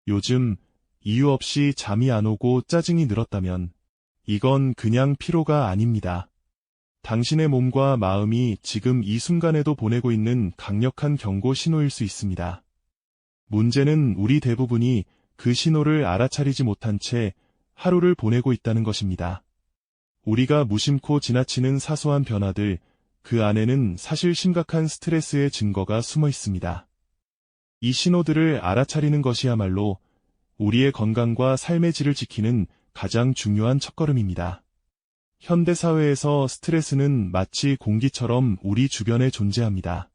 요즘 이유 없이 잠이 안 오고 짜증이 늘었다면 이건 그냥 피로가 아닙니다. 당신의 몸과 마음이 지금 이 순간에도 보내고 있는 강력한 경고 신호일 수 있습니다. 문제는 우리 대부분이 그 신호를 알아차리지 못한 채 하루를 보내고 있다는 것입니다. 우리가 무심코 지나치는 사소한 변화들, 그 안에는 사실 심각한 스트레스의 증거가 숨어 있습니다. 이 신호들을 알아차리는 것이야말로 우리의 건강과 삶의 질을 지키는 가장 중요한 첫걸음입니다. 현대사회에서 스트레스는 마치 공기처럼 우리 주변에 존재합니다.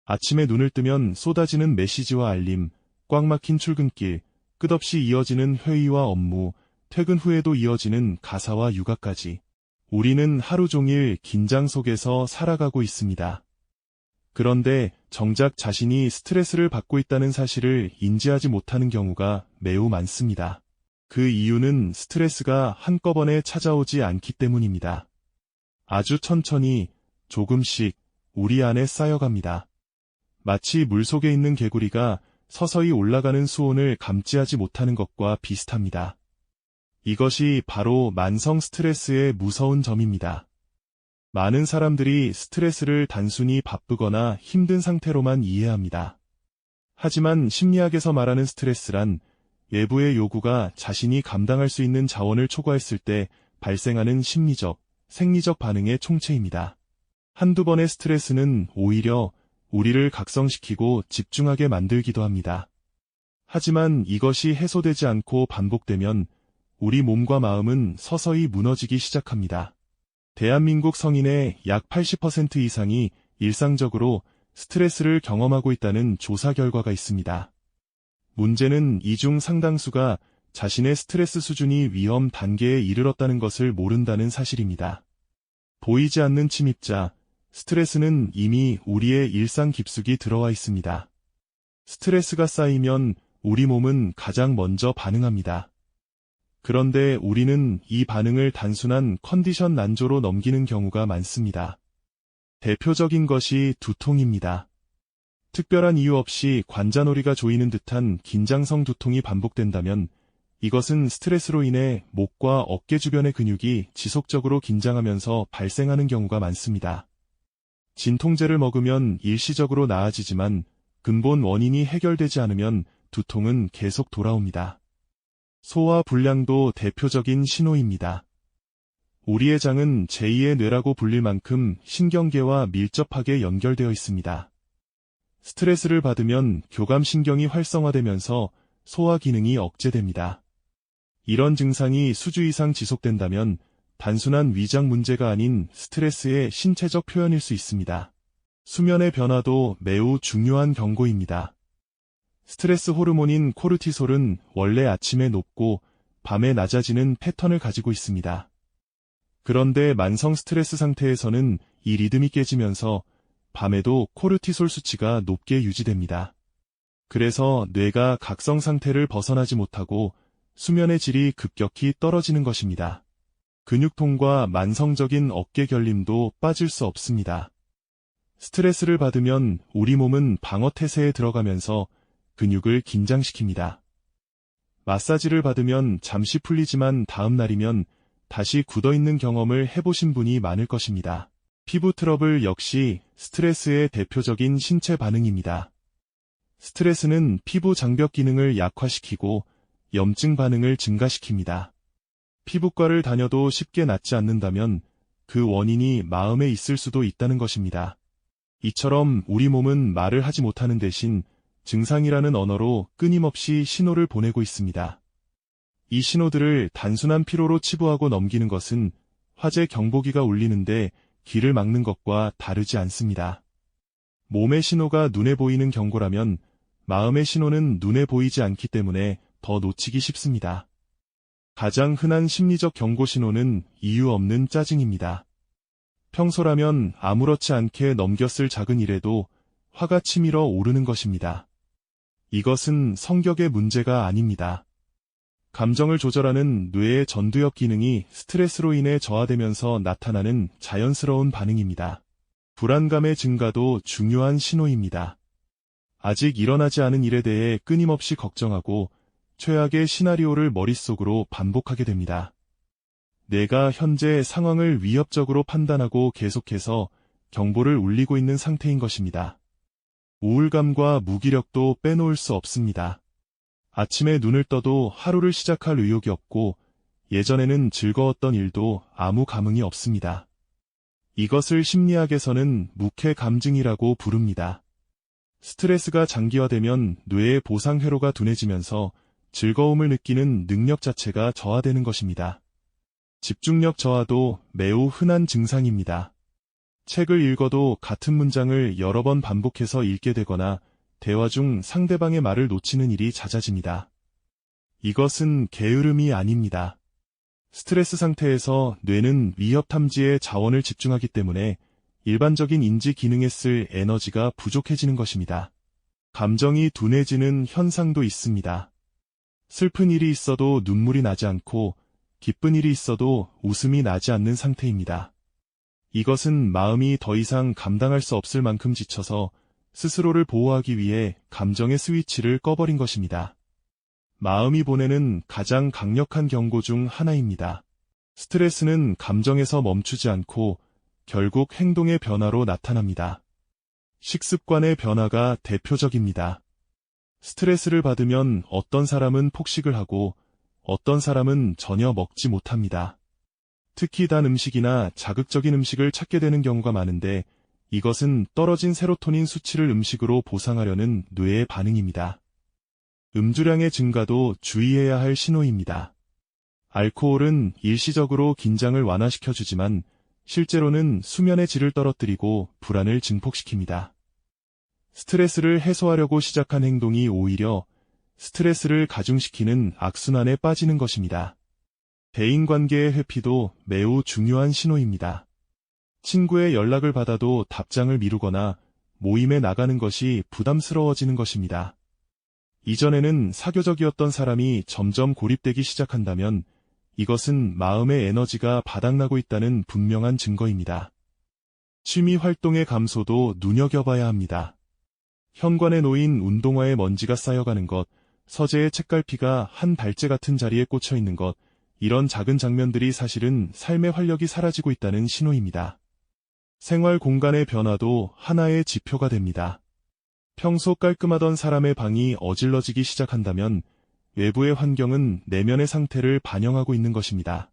아침에 눈을 뜨면 쏟아지는 메시지와 알림, 꽉 막힌 출근길, 끝없이 이어지는 회의와 업무, 퇴근 후에도 이어지는 가사와 육아까지. 우리는 하루 종일 긴장 속에서 살아가고 있습니다. 그런데 정작 자신이 스트레스를 받고 있다는 사실을 인지하지 못하는 경우가 매우 많습니다. 그 이유는 스트레스가 한꺼번에 찾아오지 않기 때문입니다. 아주 천천히, 조금씩 우리 안에 쌓여갑니다. 마치 물속에 있는 개구리가 서서히 올라가는 수온을 감지하지 못하는 것과 비슷합니다. 이것이 바로 만성 스트레스의 무서운 점입니다. 많은 사람들이 스트레스를 단순히 바쁘거나 힘든 상태로만 이해합니다. 하지만 심리학에서 말하는 스트레스란 외부의 요구가 자신이 감당할 수 있는 자원을 초과했을 때 발생하는 심리적, 생리적 반응의 총체입니다. 한두 번의 스트레스는 오히려 우리를 각성시키고 집중하게 만들기도 합니다. 하지만 이것이 해소되지 않고 반복되면 우리 몸과 마음은 서서히 무너지기 시작합니다. 대한민국 성인의 약 80% 이상이 일상적으로 스트레스를 경험하고 있다는 조사 결과가 있습니다. 문제는 이 중 상당수가 자신의 스트레스 수준이 위험 단계에 이르렀다는 것을 모른다는 사실입니다. 보이지 않는 침입자, 스트레스는 이미 우리의 일상 깊숙이 들어와 있습니다. 스트레스가 쌓이면 우리 몸은 가장 먼저 반응합니다. 그런데 우리는 이 반응을 단순한 컨디션 난조로 넘기는 경우가 많습니다. 대표적인 것이 두통입니다. 특별한 이유 없이 관자놀이가 조이는 듯한 긴장성 두통이 반복된다면 이것은 스트레스로 인해 목과 어깨 주변의 근육이 지속적으로 긴장하면서 발생하는 경우가 많습니다. 진통제를 먹으면 일시적으로 나아지지만 근본 원인이 해결되지 않으면 두통은 계속 돌아옵니다. 소화 불량도 대표적인 신호입니다. 우리의 장은 제2의 뇌라고 불릴 만큼 신경계와 밀접하게 연결되어 있습니다. 스트레스를 받으면 교감신경이 활성화되면서 소화 기능이 억제됩니다. 이런 증상이 수주 이상 지속된다면 단순한 위장 문제가 아닌 스트레스의 신체적 표현일 수 있습니다. 수면의 변화도 매우 중요한 경고입니다. 스트레스 호르몬인 코르티솔은 원래 아침에 높고 밤에 낮아지는 패턴을 가지고 있습니다. 그런데 만성 스트레스 상태에서는 이 리듬이 깨지면서 밤에도 코르티솔 수치가 높게 유지됩니다. 그래서 뇌가 각성 상태를 벗어나지 못하고 수면의 질이 급격히 떨어지는 것입니다. 근육통과 만성적인 어깨 결림도 빠질 수 없습니다. 스트레스를 받으면 우리 몸은 방어 태세에 들어가면서 근육을 긴장시킵니다. 마사지를 받으면 잠시 풀리지만 다음 날이면 다시 굳어있는 경험을 해보신 분이 많을 것입니다. 피부 트러블 역시 스트레스의 대표적인 신체 반응입니다. 스트레스는 피부 장벽 기능을 약화시키고 염증 반응을 증가시킵니다. 피부과를 다녀도 쉽게 낫지 않는다면 그 원인이 마음에 있을 수도 있다는 것입니다. 이처럼 우리 몸은 말을 하지 못하는 대신 증상이라는 언어로 끊임없이 신호를 보내고 있습니다. 이 신호들을 단순한 피로로 치부하고 넘기는 것은 화재 경보기가 울리는데 길을 막는 것과 다르지 않습니다. 몸의 신호가 눈에 보이는 경고라면 마음의 신호는 눈에 보이지 않기 때문에 더 놓치기 쉽습니다. 가장 흔한 심리적 경고 신호는 이유 없는 짜증입니다. 평소라면 아무렇지 않게 넘겼을 작은 일에도 화가 치밀어 오르는 것입니다. 이것은 성격의 문제가 아닙니다. 감정을 조절하는 뇌의 전두엽 기능이 스트레스로 인해 저하되면서 나타나는 자연스러운 반응입니다. 불안감의 증가도 중요한 신호입니다. 아직 일어나지 않은 일에 대해 끊임없이 걱정하고 최악의 시나리오를 머릿속으로 반복하게 됩니다. 내가 현재 상황을 위협적으로 판단하고 계속해서 경보를 울리고 있는 상태인 것입니다. 우울감과 무기력도 빼놓을 수 없습니다. 아침에 눈을 떠도 하루를 시작할 의욕이 없고 예전에는 즐거웠던 일도 아무 감흥이 없습니다. 이것을 심리학에서는 묵해 감증이라고 부릅니다. 스트레스가 장기화되면 뇌의 보상 회로가 둔해지면서 즐거움을 느끼는 능력 자체가 저하되는 것입니다. 집중력 저하도 매우 흔한 증상입니다. 책을 읽어도 같은 문장을 여러 번 반복해서 읽게 되거나 대화 중 상대방의 말을 놓치는 일이 잦아집니다. 이것은 게으름이 아닙니다. 스트레스 상태에서 뇌는 위협 탐지에 자원을 집중하기 때문에 일반적인 인지 기능에 쓸 에너지가 부족해지는 것입니다. 감정이 둔해지는 현상도 있습니다. 슬픈 일이 있어도 눈물이 나지 않고 기쁜 일이 있어도 웃음이 나지 않는 상태입니다. 이것은 마음이 더 이상 감당할 수 없을 만큼 지쳐서 스스로를 보호하기 위해 감정의 스위치를 꺼버린 것입니다. 마음이 보내는 가장 강력한 경고 중 하나입니다. 스트레스는 감정에서 멈추지 않고 결국 행동의 변화로 나타납니다. 식습관의 변화가 대표적입니다. 스트레스를 받으면 어떤 사람은 폭식을 하고 어떤 사람은 전혀 먹지 못합니다. 특히 단 음식이나 자극적인 음식을 찾게 되는 경우가 많은데 이것은 떨어진 세로토닌 수치를 음식으로 보상하려는 뇌의 반응입니다. 음주량의 증가도 주의해야 할 신호입니다. 알코올은 일시적으로 긴장을 완화시켜주지만 실제로는 수면의 질을 떨어뜨리고 불안을 증폭시킵니다. 스트레스를 해소하려고 시작한 행동이 오히려 스트레스를 가중시키는 악순환에 빠지는 것입니다. 대인관계의 회피도 매우 중요한 신호입니다. 친구의 연락을 받아도 답장을 미루거나 모임에 나가는 것이 부담스러워지는 것입니다. 이전에는 사교적이었던 사람이 점점 고립되기 시작한다면 이것은 마음의 에너지가 바닥나고 있다는 분명한 증거입니다. 취미 활동의 감소도 눈여겨봐야 합니다. 현관에 놓인 운동화에 먼지가 쌓여가는 것, 서재의 책갈피가 한 달째 같은 자리에 꽂혀 있는 것, 이런 작은 장면들이 사실은 삶의 활력이 사라지고 있다는 신호입니다. 생활 공간의 변화도 하나의 지표가 됩니다. 평소 깔끔하던 사람의 방이 어질러지기 시작한다면 외부의 환경은 내면의 상태를 반영하고 있는 것입니다.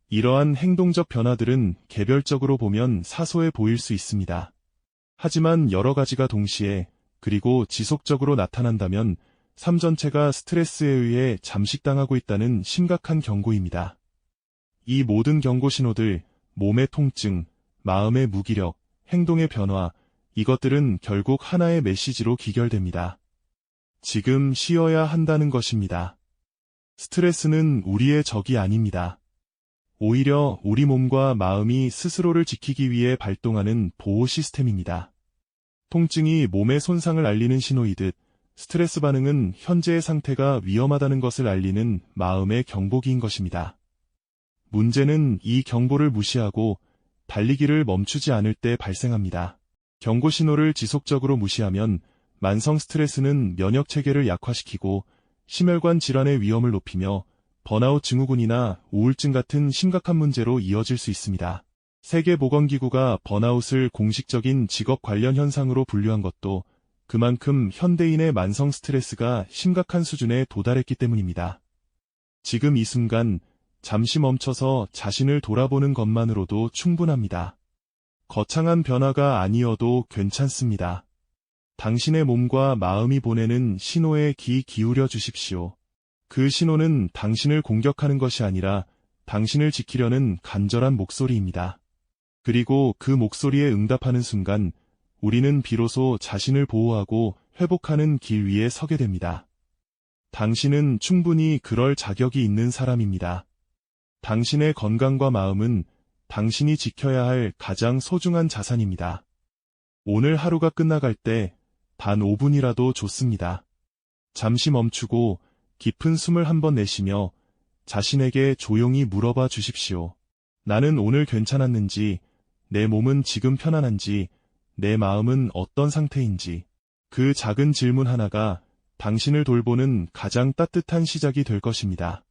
이러한 행동적 변화들은 개별적으로 보면 사소해 보일 수 있습니다. 하지만 여러 가지가 동시에 그리고 지속적으로 나타난다면 삶 전체가 스트레스에 의해 잠식당하고 있다는 심각한 경고입니다. 이 모든 경고 신호들, 몸의 통증, 마음의 무기력, 행동의 변화, 이것들은 결국 하나의 메시지로 귀결됩니다. 지금 쉬어야 한다는 것입니다. 스트레스는 우리의 적이 아닙니다. 오히려 우리 몸과 마음이 스스로를 지키기 위해 발동하는 보호 시스템입니다. 통증이 몸의 손상을 알리는 신호이듯 스트레스 반응은 현재의 상태가 위험하다는 것을 알리는 마음의 경보기인 것입니다. 문제는 이 경보를 무시하고 달리기를 멈추지 않을 때 발생합니다. 경고 신호를 지속적으로 무시하면 만성 스트레스는 면역 체계를 약화시키고 심혈관 질환의 위험을 높이며 번아웃 증후군이나 우울증 같은 심각한 문제로 이어질 수 있습니다. 세계보건기구가 번아웃을 공식적인 직업 관련 현상으로 분류한 것도 그만큼 현대인의 만성 스트레스가 심각한 수준에 도달했기 때문입니다. 지금 이 순간 잠시 멈춰서 자신을 돌아보는 것만으로도 충분합니다. 거창한 변화가 아니어도 괜찮습니다. 당신의 몸과 마음이 보내는 신호에 귀 기울여 주십시오. 그 신호는 당신을 공격하는 것이 아니라 당신을 지키려는 간절한 목소리입니다. 그리고 그 목소리에 응답하는 순간 우리는 비로소 자신을 보호하고 회복하는 길 위에 서게 됩니다. 당신은 충분히 그럴 자격이 있는 사람입니다. 당신의 건강과 마음은 당신이 지켜야 할 가장 소중한 자산입니다. 오늘 하루가 끝나갈 때 단 5분이라도 좋습니다. 잠시 멈추고 깊은 숨을 한번 내쉬며 자신에게 조용히 물어봐 주십시오. 나는 오늘 괜찮았는지, 내 몸은 지금 편안한지, 내 마음은 어떤 상태인지. 그 작은 질문 하나가 당신을 돌보는 가장 따뜻한 시작이 될 것입니다.